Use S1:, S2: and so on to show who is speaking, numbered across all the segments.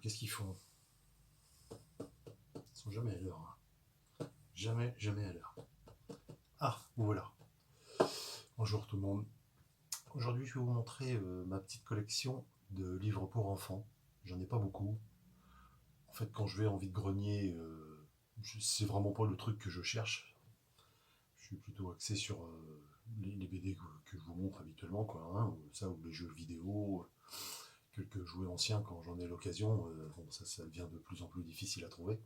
S1: qu'est-ce qu'ils font? Ils sont jamais à l'heure. Hein. Jamais, jamais à l'heure. Ah, voilà. Bonjour tout le monde. Aujourd'hui, je vais vous montrer ma petite collection de livres pour enfants. J'en ai pas beaucoup. En fait, quand je vais en vide-grenier, c'est vraiment pas le truc que je cherche. Je suis plutôt axé sur les BD que je vous montre habituellement, quoi, hein, ou les jeux vidéo, quelques jouets anciens quand j'en ai l'occasion. Bon, ça devient de plus en plus difficile à trouver.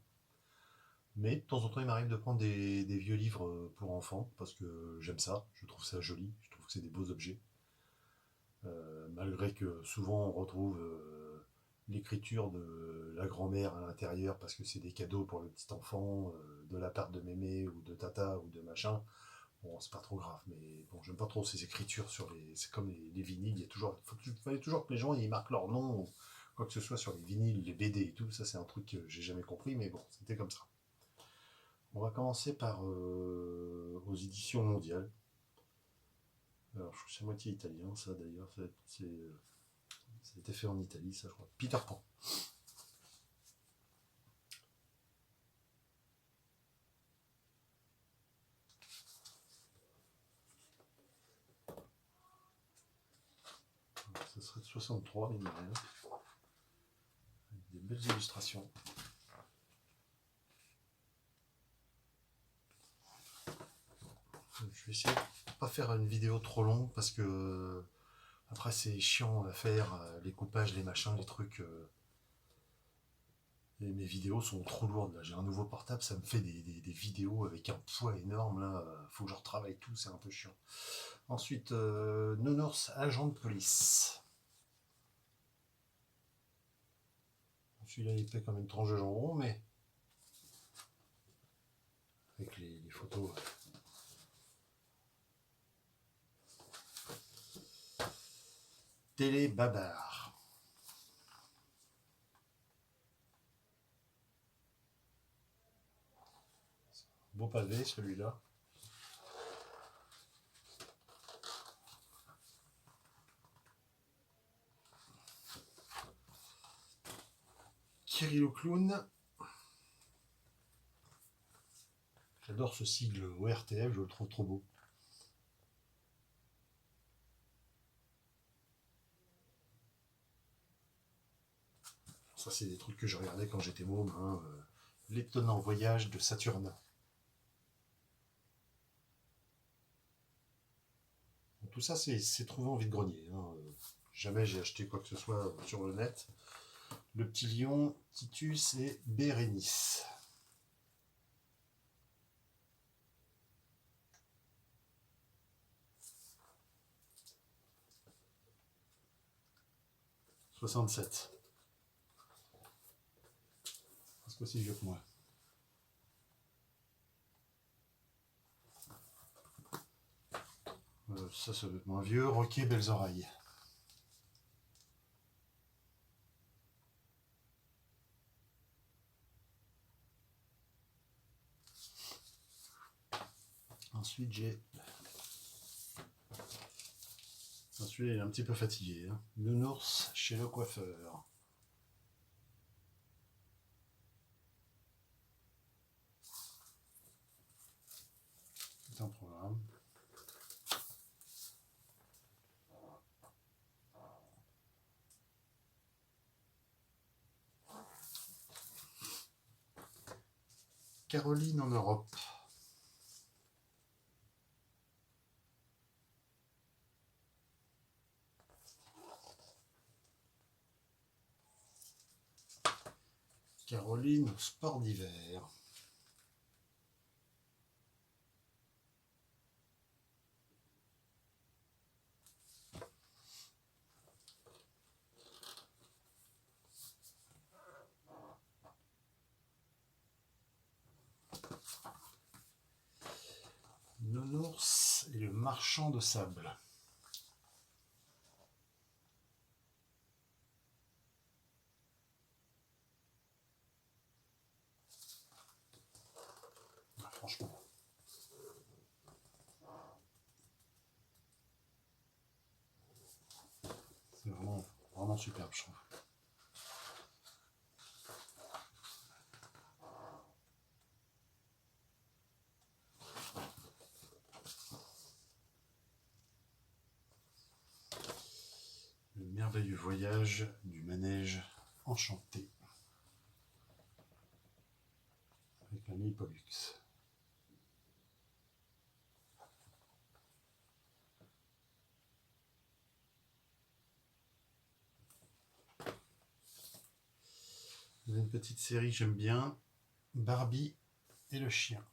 S1: Mais de temps en temps, il m'arrive de prendre des vieux livres pour enfants parce que j'aime ça, je trouve ça joli, je trouve que c'est des beaux objets. Malgré que souvent on retrouve l'écriture de la grand-mère à l'intérieur parce que c'est des cadeaux pour le petit enfant, de la part de mémé ou de tata ou de machin. Bon, c'est pas trop grave, mais bon, j'aime pas trop ces écritures sur les. C'est comme les vinyles, il y a toujours. Fallait toujours que les gens ils marquent leur nom ou quoi que ce soit sur les vinyles, les BD et tout. Ça, c'est un truc que j'ai jamais compris, mais bon, c'était comme ça. On va commencer par aux éditions mondiales. Alors, c'est moitié italien, ça d'ailleurs. Ça a été fait en Italie, ça, je crois. Peter Pan. Ça serait de 63, mais rien. Avec des belles illustrations. Je vais essayer de pas faire une vidéo trop longue parce que après c'est chiant à faire, les coupages, les machins, les trucs. Et mes vidéos sont trop lourdes. Là, j'ai un nouveau portable, ça me fait des vidéos avec un poids énorme. Là, faut que je retravaille tout, c'est un peu chiant. Ensuite, Nounours, agent de police. Celui-là, il fait comme une tranche de jambon, mais avec les photos. Télé Babar. Beau pavé celui-là. Kirill Clown. J'adore ce sigle ORTF, je le trouve trop beau. Ça, c'est des trucs que je regardais quand j'étais môme. Hein. L'étonnant voyage de Saturnin. Tout ça, c'est trouvé en vide-grenier. Hein. Jamais j'ai acheté quoi que ce soit sur le net. Le petit lion, Titus et Bérénice. « 67. Presque aussi vieux que moi. Ça doit être moins vieux. Roquet, belles oreilles. Ensuite, j'ai. Ensuite, il est un petit peu fatigué. Hein. Nounours chez le coiffeur. C'est un programme. Caroline en Europe. Caroline, sport d'hiver. Nounours et le marchand de sable. Franchement. C'est vraiment superbe, je trouve. merveilleux voyage du manège enchanté avec l'ami Pollux. Une petite série que j'aime bien, Barbie et le chien.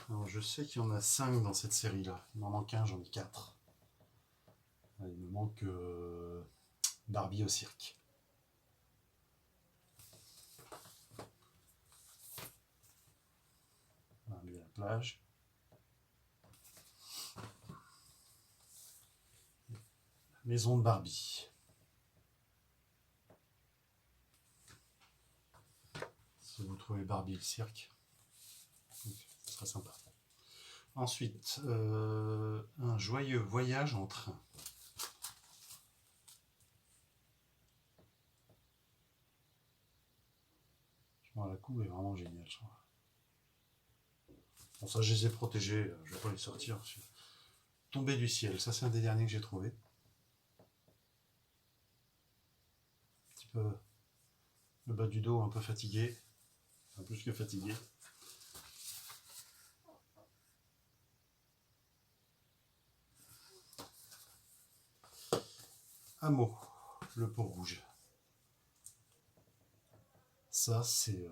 S1: Alors je sais qu'il y en a 5 dans cette série-là. Il m'en manque un, j'en ai 4. Il me manque Barbie au cirque. Barbie à la plage. Maison de Barbie. Si vous trouvez Barbie et le cirque, ce sera sympa. Ensuite, un joyeux voyage en train. Bon, la coupe est vraiment géniale, je trouve. Bon, ça, je les ai protégés, je vais pas les sortir. Tombée du ciel, ça c'est un des derniers que j'ai trouvé. Un petit peu le bas du dos un peu fatigué, un peu plus que fatigué. Hameau, le pot rouge. Ça c'est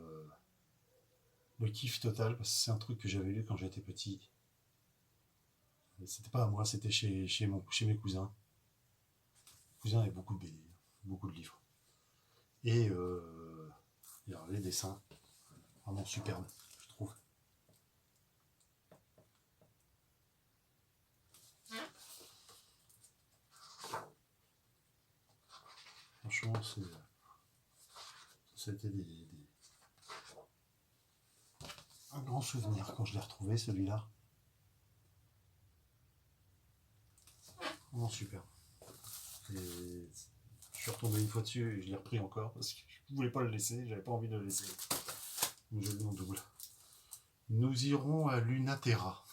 S1: le kiff total parce que c'est un truc que j'avais lu quand j'étais petit. C'était pas à moi, c'était chez mes cousins. Mes cousins avaient beaucoup de BD, beaucoup de livres. Et alors, les dessins, vraiment superbes, je trouve. Franchement, ça a été un grand souvenir quand je l'ai retrouvé, celui-là. Vraiment super. Et je suis retombé une fois dessus et je l'ai repris encore parce que je voulais pas le laisser, j'avais pas envie de le laisser. Donc je l'ai en double. Nous irons à Lunaterra.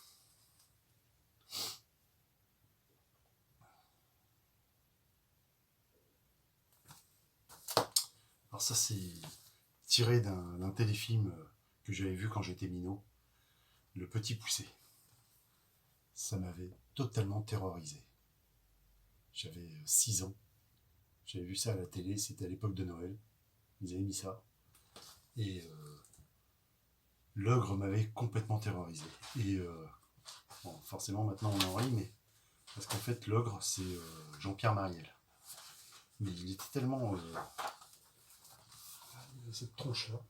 S1: Alors ça c'est tiré d'un téléfilm que j'avais vu quand j'étais minot, Le Petit Poucet. Ça m'avait totalement terrorisé. J'avais 6 ans. J'avais vu ça à la télé, c'était à l'époque de Noël. Ils avaient mis ça. Et l'ogre m'avait complètement terrorisé. Et bon, forcément maintenant on en rit, mais parce qu'en fait l'ogre c'est Jean-Pierre Mariel. Mais il était tellement cette tronche là.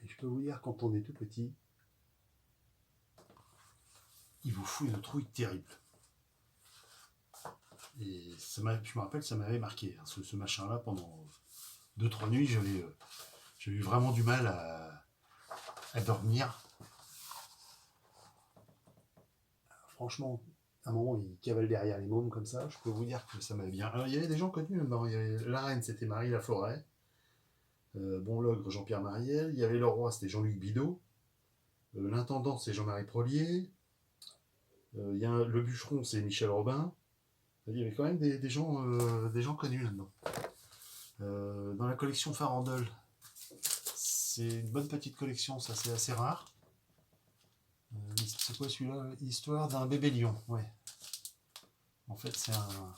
S1: Et je peux vous dire, quand on est tout petit, il vous fout une trouille terrible. Et je me rappelle, ça m'avait marqué. Hein, ce machin-là, pendant 2-3 nuits, j'ai eu vraiment du mal à dormir. Franchement, à un moment, il cavale derrière les mômes comme ça. Je peux vous dire que ça m'avait bien. Alors, il y avait des gens connus là-dedans. La reine, c'était Marie Laforêt. Bon, l'ogre, Jean-Pierre Mariel. Il y avait le roi, c'était Jean-Luc Bidot. L'intendant, c'est Jean-Marie Prolier. Le bûcheron, c'est Michel Robin. Il y avait quand même des gens connus là-dedans. Dans la collection Farandole, c'est une bonne petite collection, ça c'est assez rare. C'est quoi celui-là? Histoire d'un bébé lion, ouais. En fait, c'est un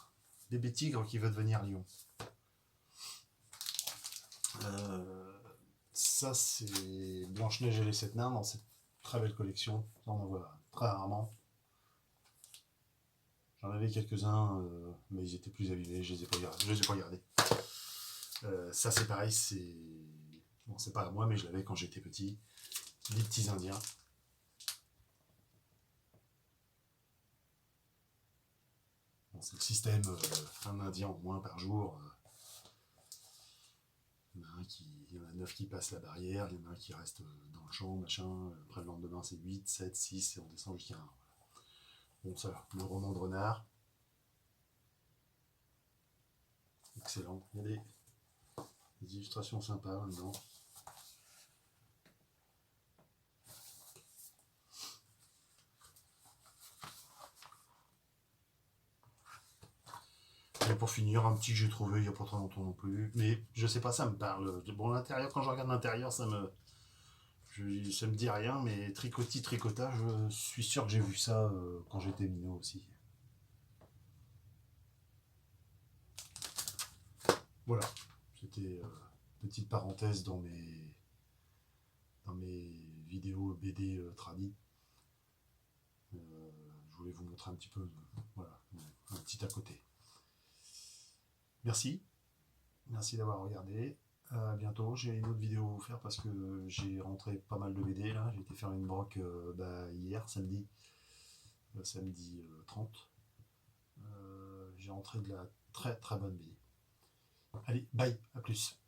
S1: bébé tigre qui veut devenir lion. Ça, c'est Blanche-Neige et les 7 nains dans cette très belle collection. Ça, on en voit très rarement. J'en avais quelques-uns, mais ils étaient plus abîmés, je les ai pas gardés. Ça, c'est pareil, bon, c'est pas à moi, mais je l'avais quand j'étais petit. Les petits Indiens. Bon, c'est le système, un Indien en moins par jour. Il y en a 9 qui passent la barrière, il y en a un qui reste dans le champ, machin. Après le lendemain, c'est 8, 7, 6, et on descend jusqu'à 1. Bon, ça, le roman de renard. Excellent. Il y a des illustrations sympas là-dedans. pour finir, un petit que j'ai trouvé il n'y a pas très longtemps non plus. Mais je sais pas, ça me parle. Bon, l'intérieur, quand je regarde l'intérieur, ça me dit rien, mais tricotage, je suis sûr que j'ai vu ça quand j'étais minot aussi. Voilà, c'était petite parenthèse dans mes vidéos BD tradis. Je voulais vous montrer un petit peu, voilà, un petit à côté. Merci, merci d'avoir regardé. À bientôt. J'ai une autre vidéo à vous faire parce que j'ai rentré pas mal de BD là. J'ai été faire une broc hier, samedi 30. J'ai rentré de la très très bonne BD. Allez, bye, à plus.